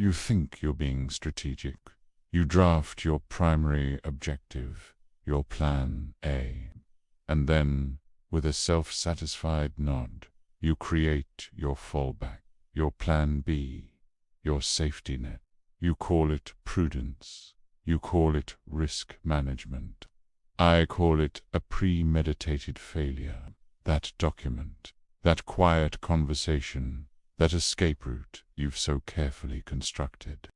You think you're being strategic. You draft your primary objective, your plan A, and then, with a self-satisfied nod, you create your fallback, your plan B, your safety net. You call it prudence. You call it risk management. I call it a premeditated failure. That document, that quiet conversation, that escape route you've so carefully constructed.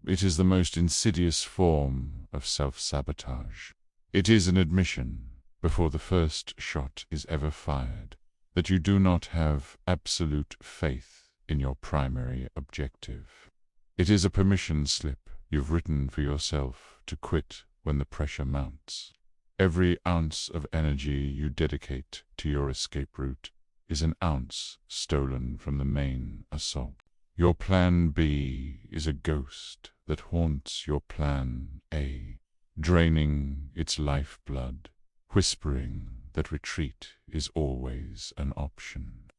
It is the most insidious form of self-sabotage. It is an admission, before the first shot is ever fired, that you do not have absolute faith in your primary objective. It is a permission slip you've written for yourself to quit when the pressure mounts. Every ounce of energy you dedicate to your escape route is an ounce stolen from the main assault. Your plan B is a ghost that haunts your plan A, draining its lifeblood, whispering that retreat is always an option.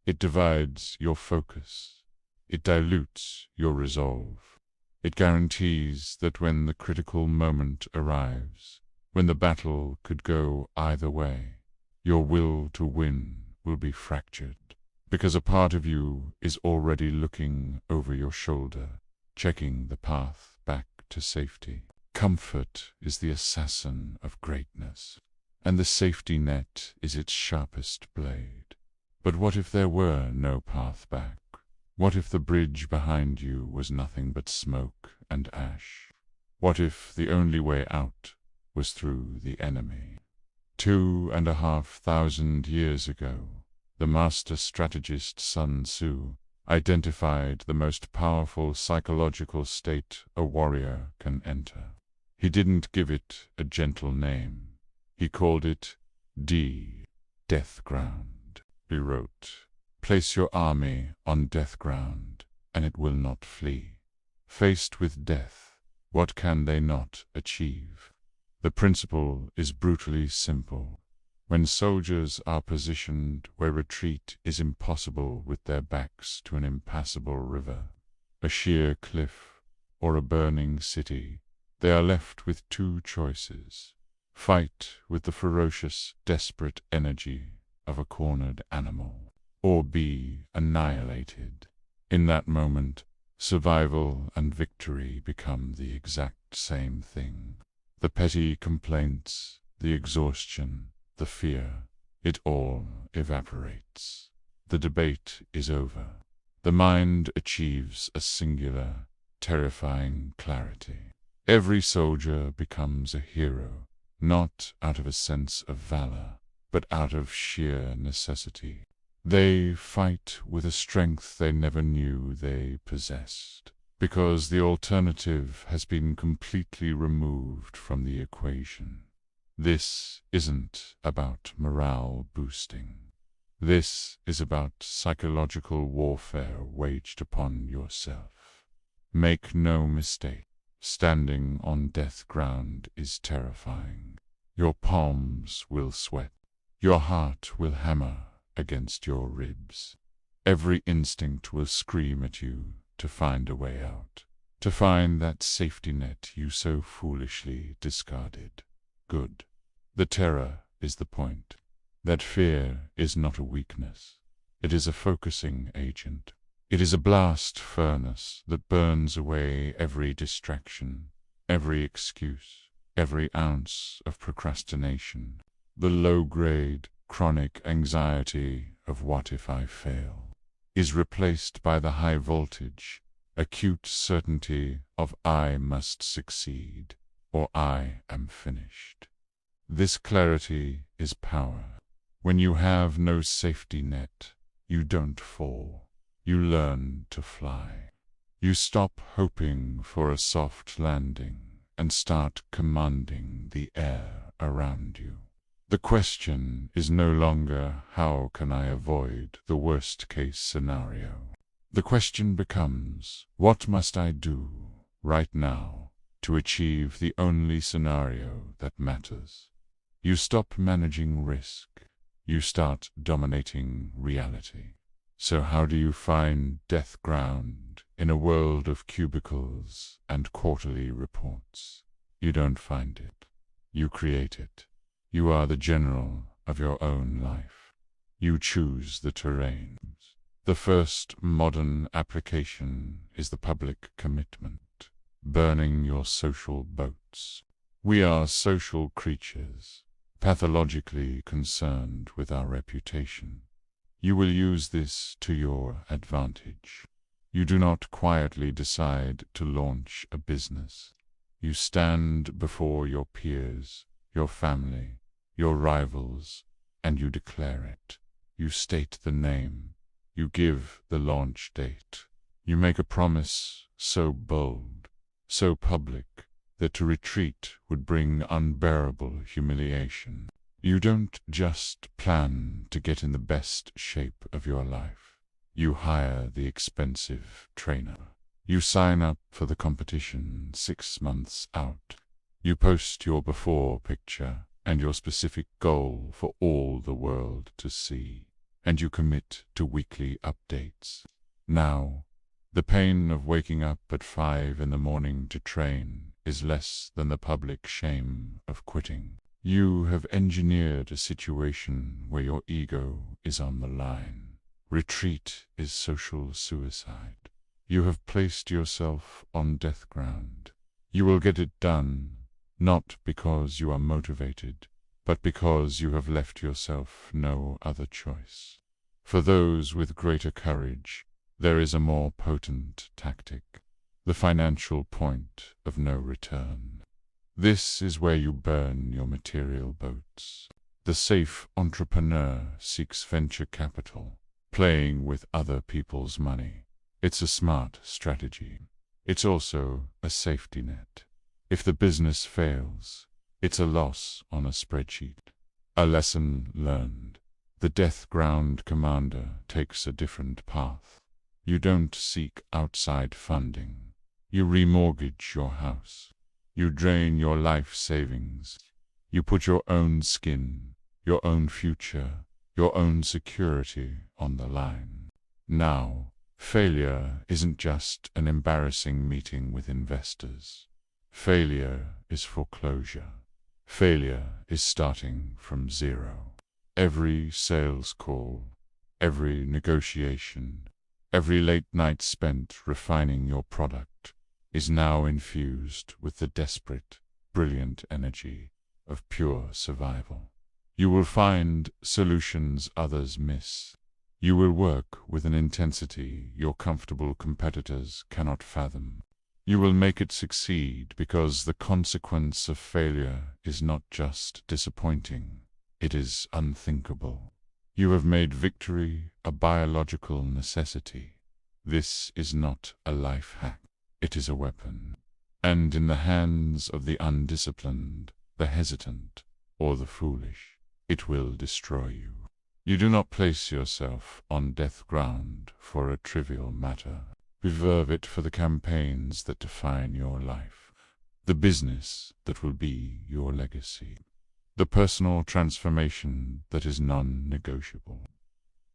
It divides your focus. It dilutes your resolve. It guarantees that when the critical moment arrives, when the battle could go either way, your will to win will be fractured, because a part of you is already looking over your shoulder, checking the path back to safety. Comfort is the assassin of greatness, and the safety net is its sharpest blade. But what if there were no path back? What if the bridge behind you was nothing but smoke and ash? What if the only way out was through the enemy? 2,500 years ago, the master strategist Sun Tzu identified the most powerful psychological state a warrior can enter. He didn't give it a gentle name. He called it death ground. He wrote, "Place your army on death ground, and it will not flee. Faced with death, what can they not achieve?" The principle is brutally simple. When soldiers are positioned where retreat is impossible with their backs to an impassable river, a sheer cliff, or a burning city, they are left with two choices: fight with the ferocious, desperate energy of a cornered animal, or be annihilated. In that moment, survival and victory become the exact same thing. The petty complaints, the exhaustion, the fear, it all evaporates. The debate is over. The mind achieves a singular, terrifying clarity. Every soldier becomes a hero, not out of a sense of valor, but out of sheer necessity. They fight with a strength they never knew they possessed, because the alternative has been completely removed from the equation. This isn't about morale boosting. This is about psychological warfare waged upon yourself. Make no mistake, standing on death ground is terrifying. Your palms will sweat. Your heart will hammer against your ribs. Every instinct will scream at you to find a way out, to find that safety net you so foolishly discarded. Good. The terror is the point. That fear is not a weakness. It is a focusing agent. It is a blast furnace that burns away every distraction, every excuse, every ounce of procrastination. The low-grade, chronic anxiety of what if I fail is replaced by the high-voltage, acute certainty of I must succeed, or I am finished. This clarity is power. When you have no safety net, you don't fall. You learn to fly. You stop hoping for a soft landing and start commanding the air around you. The question is no longer, how can I avoid the worst-case scenario? The question becomes, what must I do right now to achieve the only scenario that matters? You stop managing risk. You start dominating reality. So how do you find death ground In a world of cubicles and quarterly reports, you don't find it. You create it. You are the general of your own life. You choose the terrains. The first modern application is the public commitment, burning your social boats. We are social creatures, pathologically concerned with our reputation. You will use this to your advantage. You do not quietly decide to launch a business. You stand before your peers, your family, your rivals, and you declare it. You state the name. You give the launch date. You make a promise so bold, so public, that to retreat would bring unbearable humiliation. You don't just plan to get in the best shape of your life. You hire the expensive trainer. You sign up for the competition 6 months out. You post your before picture and your specific goal for all the world to see. And you commit to weekly updates. Now, the pain of waking up at 5 in the morning to train is less than the public shame of quitting. You have engineered a situation where your ego is on the line. Retreat is social suicide. You have placed yourself on death ground. You will get it done, not because you are motivated, but because you have left yourself no other choice. For those with greater courage, there is a more potent tactic, the financial point of no return. This is where you burn your material boats. The safe entrepreneur seeks venture capital, playing with other people's money. It's a smart strategy. It's also a safety net. If the business fails, it's a loss on a spreadsheet. A lesson learned. The death ground commander takes a different path. You don't seek outside funding. You remortgage your house. You drain your life savings. You put your own skin, your own future, your own security on the line. Now, failure isn't just an embarrassing meeting with investors. Failure is foreclosure. Failure is starting from zero. Every sales call, every negotiation, every late night spent refining your product is now infused with the desperate, brilliant energy of pure survival. You will find solutions others miss. You will work with an intensity your comfortable competitors cannot fathom. You will make it succeed because the consequence of failure is not just disappointing, it is unthinkable. You have made victory a biological necessity. This is not a life hack, it is a weapon. And in the hands of the undisciplined, the hesitant, or the foolish, it will destroy you. You do not place yourself on death ground for a trivial matter. Reserve it for the campaigns that define your life, the business that will be your legacy, the personal transformation that is non-negotiable.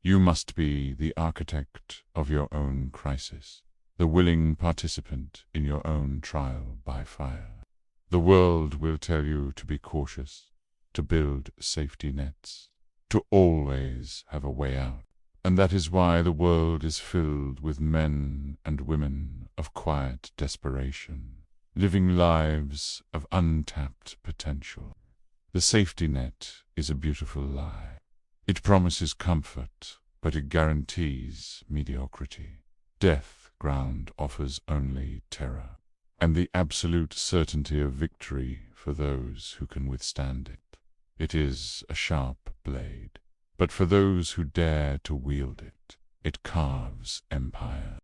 You must be the architect of your own crisis, the willing participant in your own trial by fire. The world will tell you to be cautious, to build safety nets, to always have a way out. And that is why the world is filled with men and women of quiet desperation, living lives of untapped potential. The safety net is a beautiful lie. It promises comfort, but it guarantees mediocrity. Death ground offers only terror, and the absolute certainty of victory for those who can withstand it. It is a sharp blade, but for those who dare to wield it, it carves empire.